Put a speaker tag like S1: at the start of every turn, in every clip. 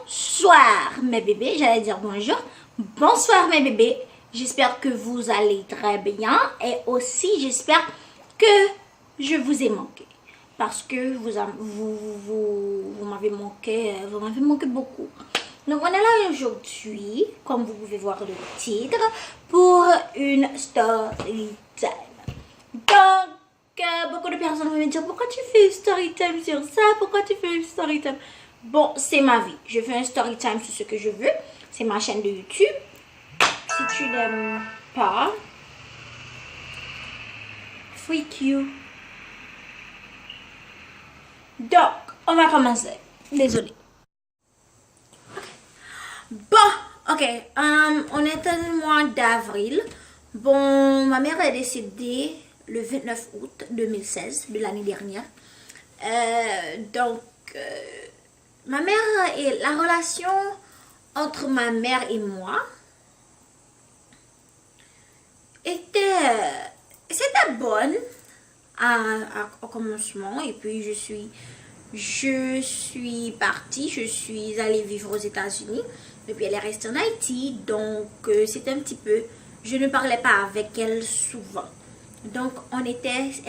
S1: Bonsoir mes bébés, j'allais dire bonjour. Bonsoir mes bébés, j'espère que vous allez très bien et aussi j'espère que je vous ai manqué. Parce que vous m'avez manqué beaucoup. Donc on est là aujourd'hui, comme vous pouvez voir le titre, pour une story time. Donc, beaucoup de personnes vont me dire, pourquoi tu fais une story time sur ça? Pourquoi tu fais une story time? Bon, c'est ma vie. Je fais un story time sur ce que je veux. C'est ma chaîne de YouTube. Si tu n'aimes pas, freak you. Donc, on va commencer. Désolée. Bon, ok. On est au mois d'avril. Bon, ma mère est décédée le 29 août 2016, de l'année dernière. Ma mère et la relation entre ma mère et moi c'était bonne au commencement, et puis je suis partie, je suis allée vivre aux États-Unis, et puis elle est restée en Haïti, donc c'était un petit peu, je ne parlais pas avec elle souvent. Donc elle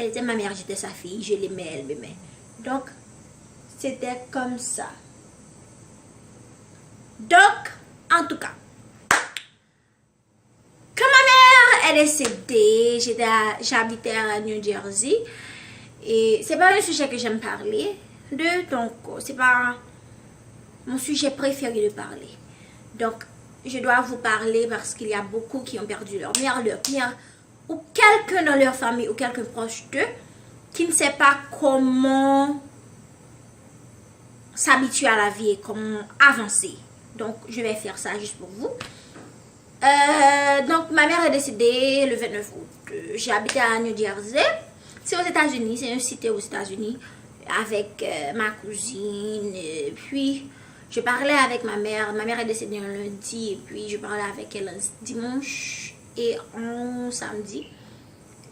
S1: était ma mère, j'étais sa fille, je l'aimais, elle m'aimait. Donc c'était comme ça. Donc, en tout cas, quand ma mère est décédée, j'habitais à New Jersey. Et c'est pas un sujet que j'aime parler de, donc c'est pas mon sujet préféré de parler. Donc, je dois vous parler parce qu'il y a beaucoup qui ont perdu leur mère, ou quelqu'un dans leur famille, ou quelqu'un proche d'eux, qui ne sait pas comment s'habituer à la vie et comment avancer. Donc, je vais faire ça juste pour vous. Donc, ma mère est décédée le 29 août. J'ai habité à New Jersey. C'est aux États-Unis. C'est une cité aux États-Unis. Avec ma cousine. Et puis, je parlais avec ma mère. Ma mère est décédée un lundi. Et puis, je parlais avec elle un dimanche et un samedi.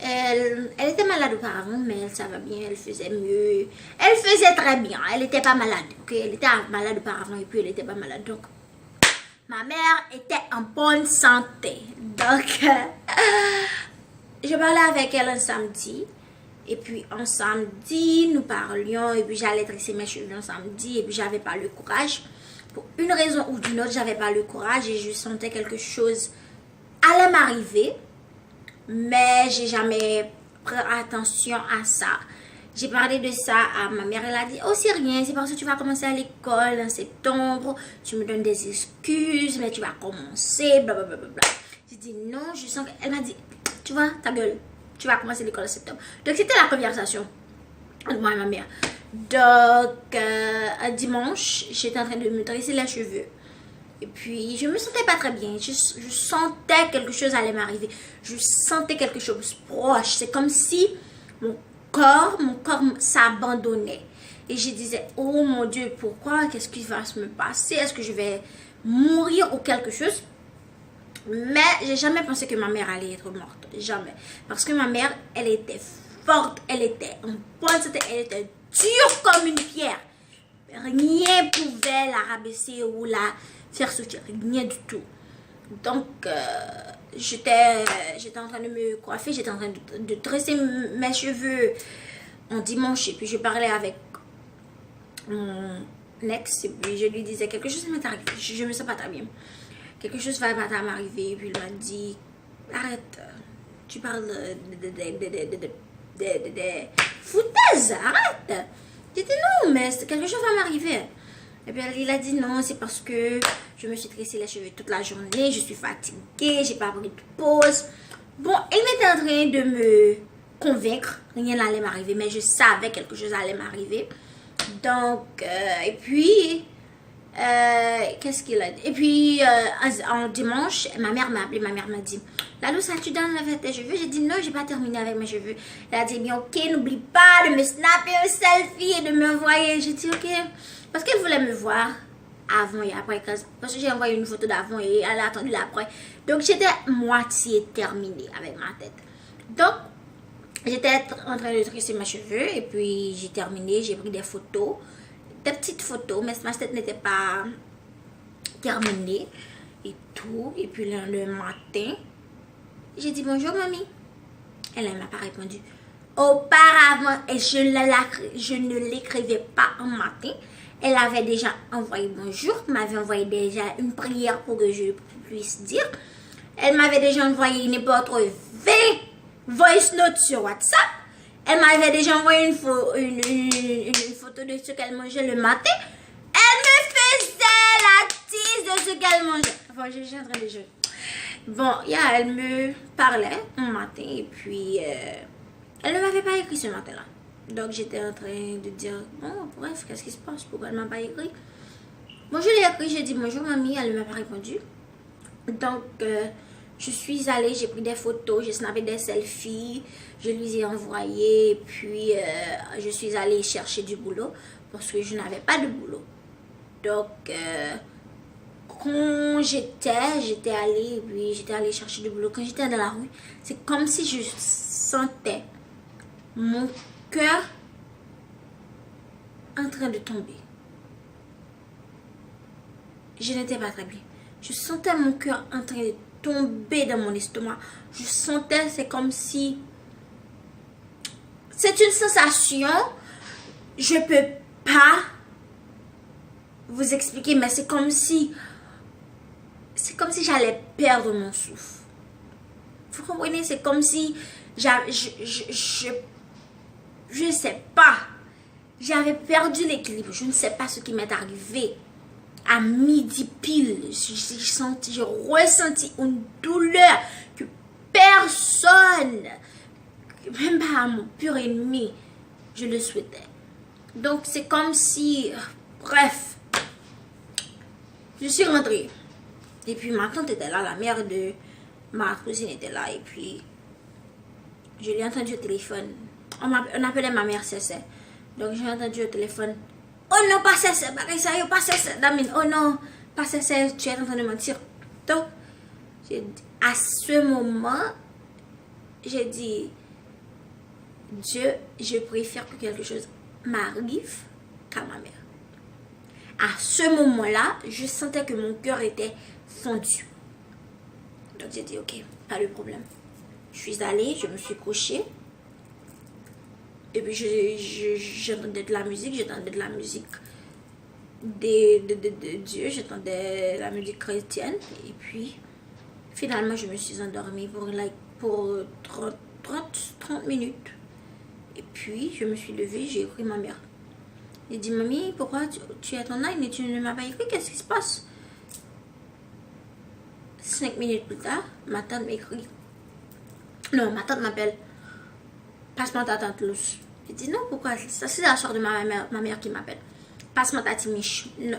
S1: Elle était malade auparavant, mais elle, ça va bien, elle faisait mieux. Elle faisait très bien. Elle n'était pas malade. Okay? Elle était malade auparavant et puis elle n'était pas malade. Donc, ma mère était en bonne santé. Donc, je parlais avec elle un samedi. Et puis, un samedi, nous parlions. Et puis, j'allais tresser mes cheveux un samedi. Et puis, j'avais pas le courage. Pour une raison ou d'une autre, j'avais pas le courage. Et je sentais quelque chose allait m'arriver. Mais j'ai jamais pris attention à ça. J'ai parlé de ça à ma mère. Elle a dit, oh c'est rien, c'est parce que tu vas commencer à l'école en septembre. Tu me donnes des excuses, mais tu vas commencer, blablabla. J'ai dit non, je sens qu'elle m'a dit, tu vois, ta gueule, tu vas commencer l'école en septembre. Donc c'était la conversation entre moi et ma mère. Donc un dimanche, j'étais en train de me tresser les cheveux. Et puis, je me sentais pas très bien. Je sentais quelque chose allait m'arriver. Je sentais quelque chose proche. C'est comme si mon corps s'abandonnait. Et je disais, oh mon Dieu, pourquoi? Qu'est-ce qui va se me passer? Est-ce que je vais mourir ou quelque chose? Mais j'ai jamais pensé que ma mère allait être morte. Jamais. Parce que ma mère, elle était forte. Elle était en bonne santé. Elle était dure comme une pierre. Rien pouvait la rabaisser ou la faire sortir, rien du tout. Donc j'étais en train de me coiffer, j'étais en train de dresser mes cheveux en dimanche, et puis je parlais avec mon ex, et puis je lui disais quelque chose m'est arrivé, je me sens pas très bien, quelque chose va m'arriver, et puis il m'a dit arrête, tu parles de foutaise, arrête. J'ai dit non, mais quelque chose va m'arriver. Et puis il a dit non, c'est parce que je me suis tressé les cheveux toute la journée, je suis fatiguée, j'ai pas pris de pause. Bon, il était en train de me convaincre, rien n'allait m'arriver, mais je savais quelque chose allait m'arriver. Donc, et puis, qu'est-ce qu'il a dit? Et puis, en dimanche, ma mère m'a appelé, ma mère m'a dit, Lalo, ça tu donnes avec tes cheveux? J'ai dit non, j'ai pas terminé avec mes cheveux. Elle a dit, bien ok, n'oublie pas de me snapper un selfie et de m'envoyer. J'ai dit ok. Parce qu'elle voulait me voir avant et après. Parce que j'ai envoyé une photo d'avant et elle a attendu l'après. Donc j'étais moitié terminée avec ma tête. Donc j'étais en train de tresser mes cheveux. Et puis j'ai terminé, j'ai pris des photos. Des petites photos, mais ma tête n'était pas terminé et tout. Et puis le matin, j'ai dit bonjour mamie. Elle ne m'a pas répondu. Auparavant, et je ne l'écrivais pas un matin. Elle avait déjà envoyé bonjour, m'avait envoyé déjà une prière pour que je puisse dire. Elle m'avait déjà envoyé n'importe 20 voice notes sur WhatsApp. Elle m'avait déjà envoyé une photo de ce qu'elle mangeait le matin. Elle me faisait la tise de ce qu'elle mangeait. Enfin, je suis en train de jouer. Bon, elle me parlait un matin et puis elle ne m'avait pas écrit ce matin-là. Donc j'étais en train de dire, bon, bref, qu'est-ce qui se passe? Pourquoi elle ne m'a pas écrit? Bon, je l'ai écrit, j'ai dit bonjour mamie, elle ne m'a pas répondu. Donc je suis allée, j'ai pris des photos, j'ai snappé des selfies, je lui ai envoyé, puis je suis allée chercher du boulot parce que je n'avais pas de boulot. Donc quand j'étais allée chercher du boulot. Quand j'étais dans la rue, c'est comme si je sentais mon cœur en train de tomber. Je n'étais pas très bien. Je sentais mon cœur en train de tomber dans mon estomac. Je sentais, c'est comme si... C'est une sensation, je peux pas vous expliquer, mais c'est comme si j'allais perdre mon souffle. Vous comprenez? C'est comme si je sais pas. J'avais perdu l'équilibre. Je ne sais pas ce qui m'est arrivé. À midi pile, j'ai ressenti une douleur que personne, même pas à mon pur ennemi, je le souhaitais. Donc c'est comme si, bref, je suis rentrée. Et puis ma tante était là, la mère de ma cousine était là. Et puis je l'ai entendu au téléphone. On appelait ma mère Cessé. Donc j'ai entendu au téléphone. Oh non, pas Cessé, pas Cessé, Damine. Oh non, pas Cessé, tu es en train de mentir. Donc, à ce moment, j'ai dit, Dieu, je préfère que quelque chose m'arrive qu'à ma mère. À ce moment-là, je sentais que mon cœur était fondu. Donc j'ai dit, ok, pas de problème. Je suis allée, je me suis couchée. Et puis j'entendais de la musique, de Dieu, j'entendais la musique chrétienne. Et puis finalement je me suis endormie pour 30 minutes. Et puis je me suis levée, j'ai écrit ma mère. J'ai dit, mamie, pourquoi tu es à ton âne et tu ne m'as pas écrit? Qu'est-ce qui se passe? 5 minutes plus tard, ma tante m'écrit. Non, ma tante m'appelle. Passe-moi ta tante Luce. J'ai dit non, pourquoi? Ça, c'est la soeur de ma mère qui m'appelle. Passe-moi ta Timiche. Non,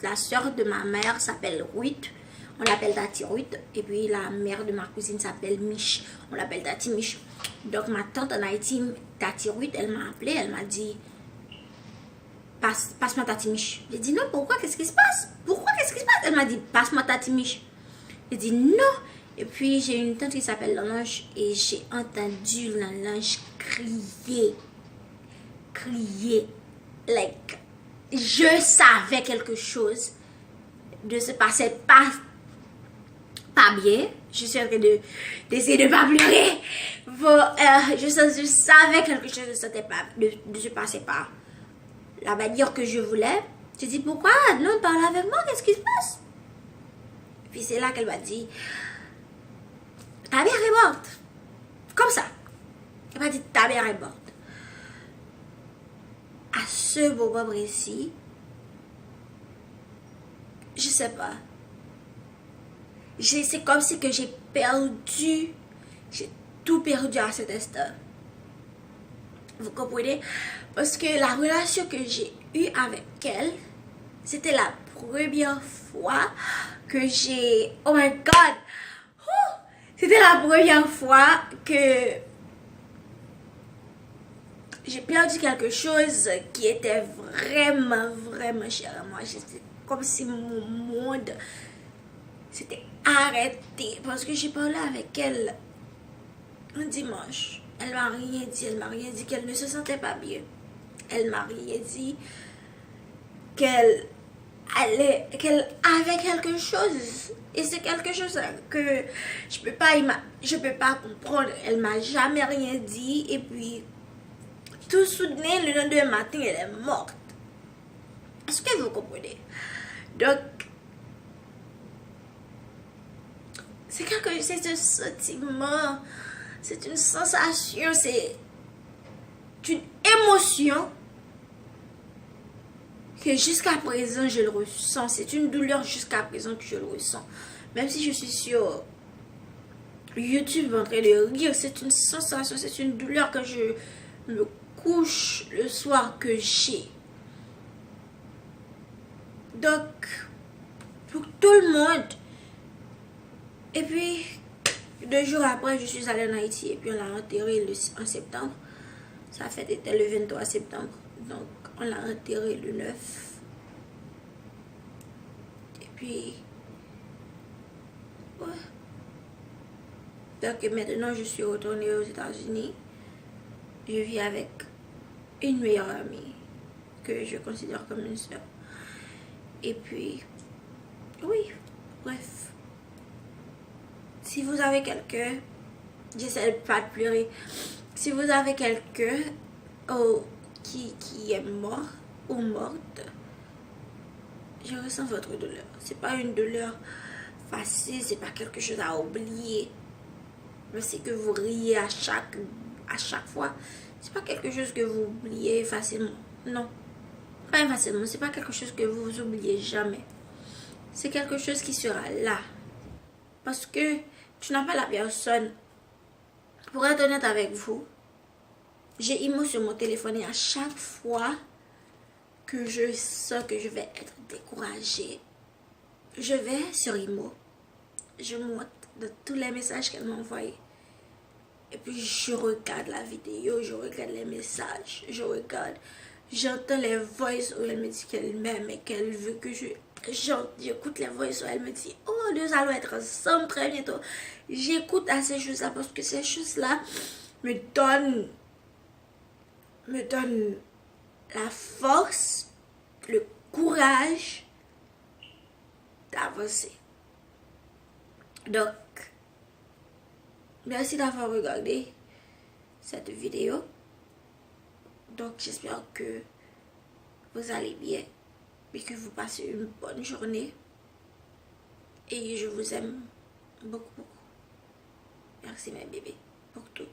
S1: la soeur de ma mère s'appelle Ruth. On l'appelle Tati Ruth. Et puis la mère de ma cousine s'appelle Mich. On l'appelle Tati Mich. Donc ma tante en Haïti, Tati Ruth, elle m'a appelé. Elle m'a dit, passe-moi Tati Mich. J'ai dit non, pourquoi? Qu'est-ce qui se passe? Pourquoi? Qu'est-ce qui se passe? Elle m'a dit, passe-moi Tati Mich. J'ai dit non. Et puis j'ai une tante qui s'appelle Lange et j'ai entendu Lange crier. Like, je savais quelque chose ne se passait pas bien. Je suis en train d'essayer de ne pas pleurer. Bon, je savais quelque chose ne se passait pas la manière que je voulais. J'ai dit pourquoi? Non, parle avec moi, qu'est-ce qui se passe? Puis c'est là qu'elle m'a dit, ta mère est morte. Comme ça. Elle m'a dit, ta mère est morte. À ce moment précis, je sais pas. C'est comme si que j'ai tout perdu à cet instant. Vous comprenez? Parce que la relation que j'ai eue avec elle, c'était la première fois que j'ai... Oh my God! C'était la première fois que j'ai perdu quelque chose qui était vraiment, vraiment cher à moi. C'était comme si mon monde s'était arrêté. Parce que j'ai parlé avec elle un dimanche. Elle m'a rien dit qu'elle ne se sentait pas bien. Elle m'a rien dit qu'elle qu'elle avait quelque chose. Et c'est quelque chose que je peux pas comprendre. Elle m'a jamais rien dit. Et puis, tout soudain, le lendemain matin, elle est morte. Est-ce que vous comprenez? Donc, c'est un sentiment, c'est une sensation, c'est une émotion que jusqu'à présent je le ressens. C'est une douleur jusqu'à présent que je le ressens. Même si je suis sur YouTube en train de rire, c'est une sensation, c'est une douleur que je me couche le soir que j'ai. Donc, pour tout le monde. Et puis, 2 jours après, je suis allée en Haïti et puis on l'a enterré en septembre. Sa fête était le 23 septembre. Donc, on l'a enterré le 9. Et puis, ouais. Donc, maintenant, je suis retournée aux États-Unis. Je vis avec une meilleure amie que je considère comme une soeur. Et puis, oui, bref. Si vous avez quelqu'un, j'essaie de pas de pleurer. Si vous avez quelqu'un qui est mort ou morte, je ressens votre douleur. C'est pas une douleur facile, c'est pas quelque chose à oublier. Je sais que vous riez à chaque fois. C'est pas quelque chose que vous oubliez facilement. Non, pas facilement. C'est pas quelque chose que vous oubliez jamais. C'est quelque chose qui sera là. Parce que tu n'as pas la personne. Pour être honnête avec vous, j'ai Imo sur mon téléphone et à chaque fois que je sens que je vais être découragée, je vais sur Imo. Je monte de tous les messages qu'elle m'a envoyés. Et puis je regarde la vidéo, je regarde les messages, j'entends les voices où elle me dit qu'elle m'aime et qu'elle veut que j'écoute les voices où elle me dit, oh, nous allons être ensemble très bientôt. J'écoute à ces choses-là parce que ces choses-là me donnent la force, le courage d'avancer. Donc, merci d'avoir regardé cette vidéo. Donc, j'espère que vous allez bien et que vous passez une bonne journée. Et je vous aime beaucoup, beaucoup. Merci mes bébés pour tout.